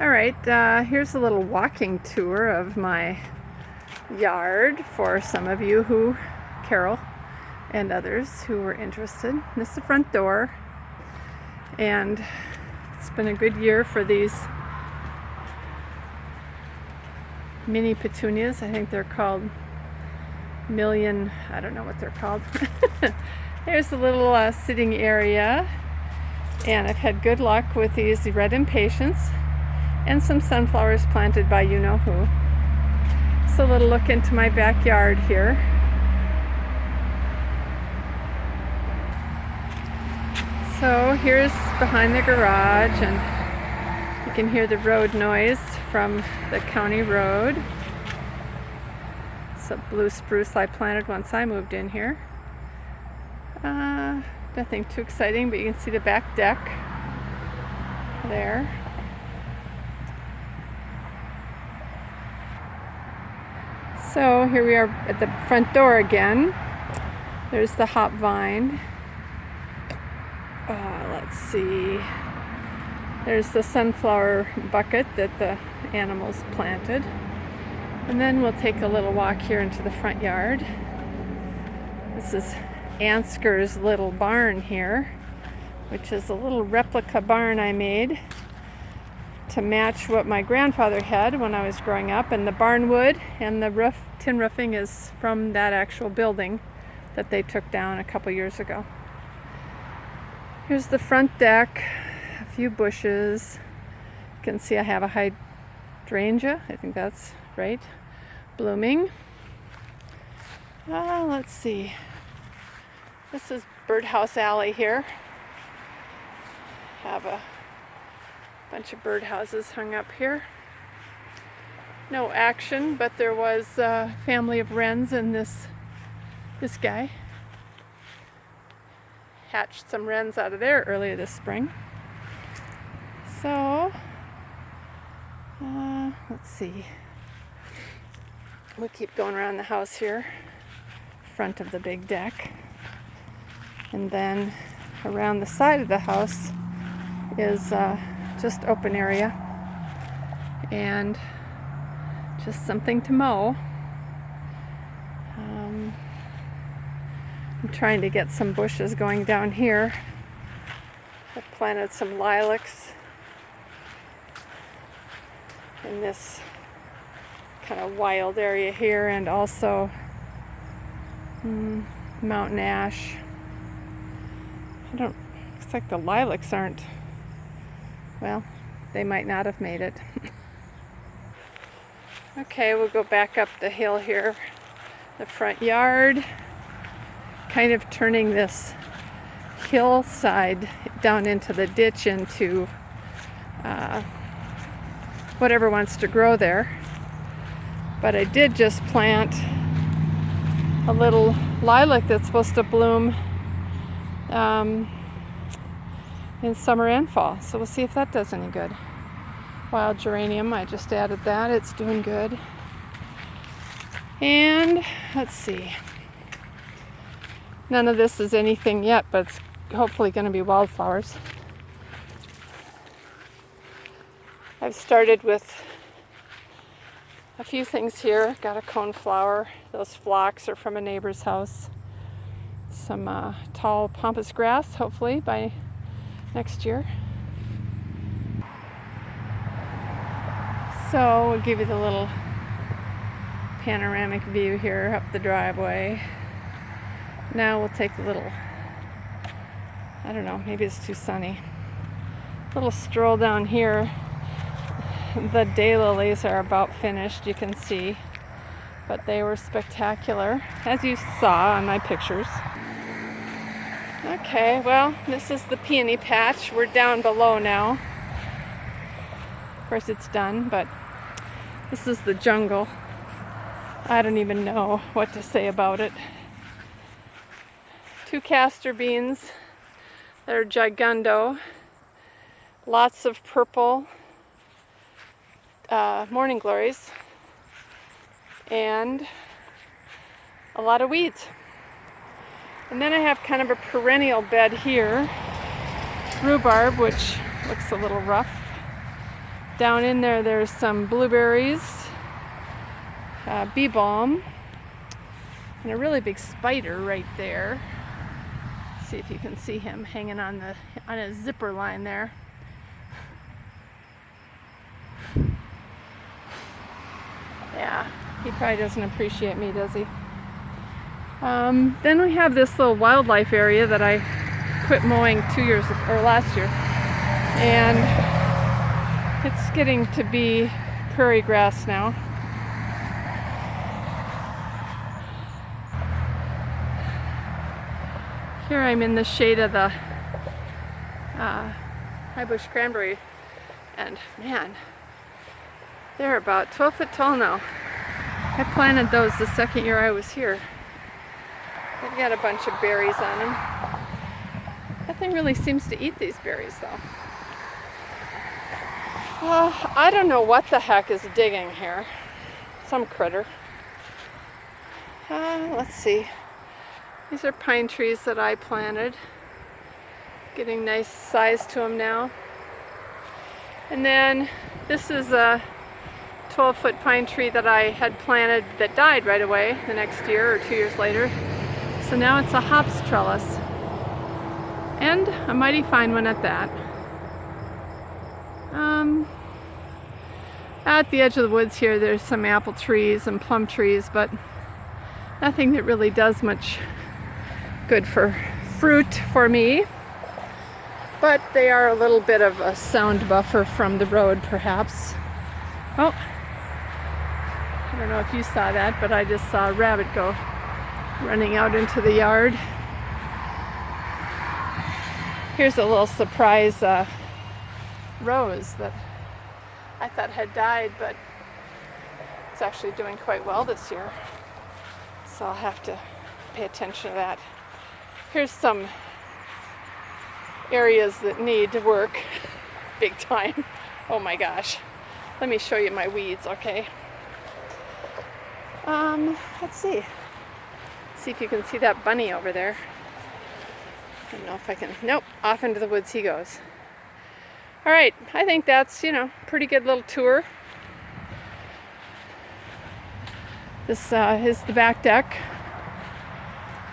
Alright, here's a little walking tour of my yard for some of you who, Carol and others who were interested. This is the front door, and it's been a good year for these mini petunias. I think they're called million, I don't know what they're called. There's a little sitting area, and I've had good luck with these red impatiens and some sunflowers planted by you-know-who. So a little look into my backyard here. So here's behind the garage, and you can hear the road noise from the county road. It's a blue spruce I planted once I moved in here. Nothing too exciting, but you can see the back deck there. So here we are at the front door again. There's the hop vine. Let's see. There's the sunflower bucket that the animals planted. And then we'll take a little walk here into the front yard. This is Ansker's little barn here, which is a little replica barn I made to match what my grandfather had when I was growing up, and the barn wood and the tin roofing is from that actual building that they took down a couple years ago. Here's the front deck, a few bushes. You can see I have a hydrangea, I think that's right, blooming. Let's see. This is Birdhouse Alley here. Have a bunch of birdhouses hung up here. No action, but there was a family of wrens and this guy hatched some wrens out of there earlier this spring. So let's see. We'll keep going around the house here, front of the big deck, and then around the side of the house is just open area and just something to mow. I'm trying to get some bushes going down here. I planted some lilacs in this kind of wild area here, and also mountain ash. Looks like the lilacs aren't, well, they might not have made it. Okay, we'll go back up the hill here, the front yard, kind of turning this hillside down into the ditch into whatever wants to grow there. But I did just plant a little lilac that's supposed to bloom in summer and fall. So we'll see if that does any good. Wild geranium, I just added that. It's doing good. And let's see. None of this is anything yet, but it's hopefully going to be wildflowers. I've started with a few things here. Got a coneflower. Those phlox are from a neighbor's house. Some tall pampas grass, hopefully by next year. So we'll give you the little panoramic view here up the driveway. Now we'll take a little, I don't know, maybe it's too sunny, little stroll down here. The daylilies are about finished, you can see, but they were spectacular, as you saw on my pictures. Okay, well, this is the peony patch. We're down below now. Of course it's done, but this is the jungle. I don't even know what to say about it. 2 castor beans. They're gigundo. Lots of purple morning glories. And a lot of weeds. And then I have kind of a perennial bed here. Rhubarb, which looks a little rough. Down in there, there's some blueberries, bee balm, and a really big spider right there. See if you can see him hanging on a zipper line there. Yeah, he probably doesn't appreciate me, does he? Then we have this little wildlife area that I quit mowing last year, and it's getting to be prairie grass now. Here I'm in the shade of the high bush cranberry, and man, they're about 12 foot tall now. I planted those the second year I was here. They've got a bunch of berries on them. Nothing really seems to eat these berries though. I don't know what the heck is digging here. Some critter. Let's see. These are pine trees that I planted. Getting nice size to them now. And then this is a 12-foot pine tree that I had planted that died right away the next year or 2 years later. So now it's a hops trellis. And a mighty fine one at that. At the edge of the woods here, there's some apple trees and plum trees, but nothing that really does much good for fruit for me. But they are a little bit of a sound buffer from the road, perhaps. Oh, I don't know if you saw that, but I just saw a rabbit go running out into the yard. Here's a little surprise rose that I thought had died, but it's actually doing quite well this year. So I'll have to pay attention to that. Here's some areas that need work big time. Oh my gosh. Let me show you my weeds, okay? Let's see. See if you can see that bunny over there. I don't know if I can. Nope, off into the woods he goes. All right, I think that's, pretty good little tour. This is the back deck.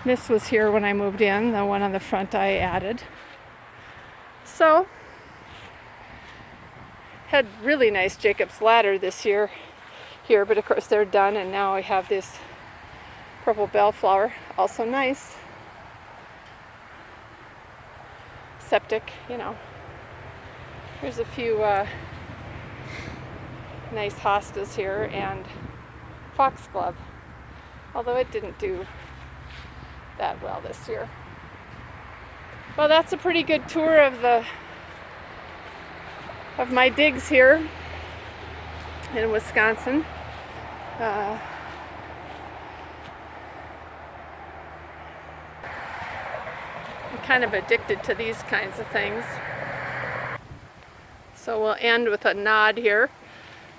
This was here when I moved in. The one on the front I added. So, had really nice Jacob's ladder this year here, but of course they're done, and now I have this purple bellflower, also nice. Septic, Here's a few nice hostas here, and foxglove, although it didn't do that well this year. Well, that's a pretty good tour of my digs here in Wisconsin. I'm kind of addicted to these kinds of things. So we'll end with a nod here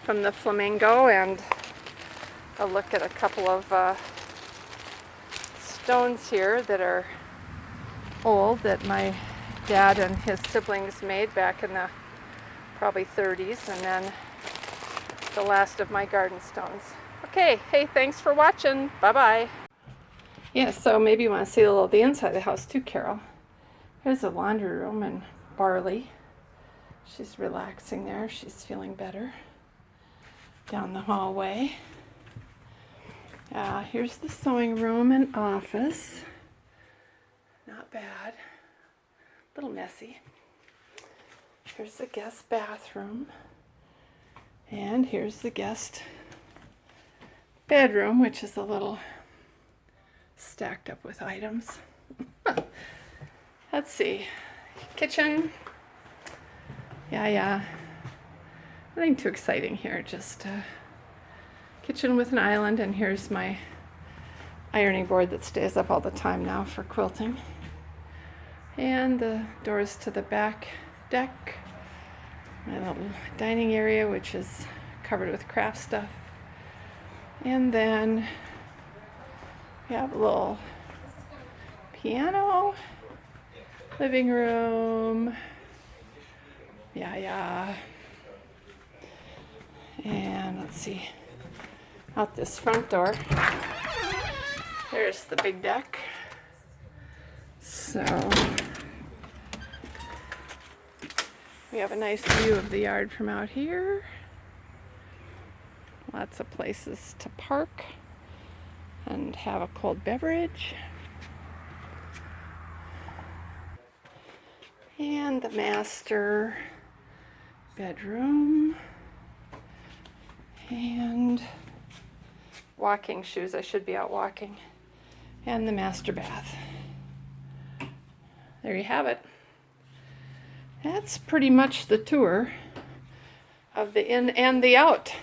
from the flamingo and a look at a couple of stones here that are old that my dad and his siblings made back in the probably 30s, and then the last of my garden stones. Okay, hey, thanks for watching. Bye-bye. Yeah, so maybe you want to see the inside of the house too, Carol. Here's a laundry room, and Barley. She's relaxing there. She's feeling better. Down the hallway. Here's the sewing room and office. Not bad. A little messy. Here's the guest bathroom. And here's the guest bedroom, which is a little stacked up with items. Let's see. Kitchen. Yeah. Nothing too exciting here. Just kitchen with an island, and here's my ironing board that stays up all the time now for quilting. And the doors to the back deck. My little dining area, which is covered with craft stuff. And then we have a little piano, living room. Yeah. And let's see, out this front door, there's the big deck. So we have a nice view of the yard from out here. Lots of places to park and have a cold beverage. And the master bedroom. And walking shoes. I should be out walking. And the master bath. There you have it. That's pretty much the tour of the in and the out.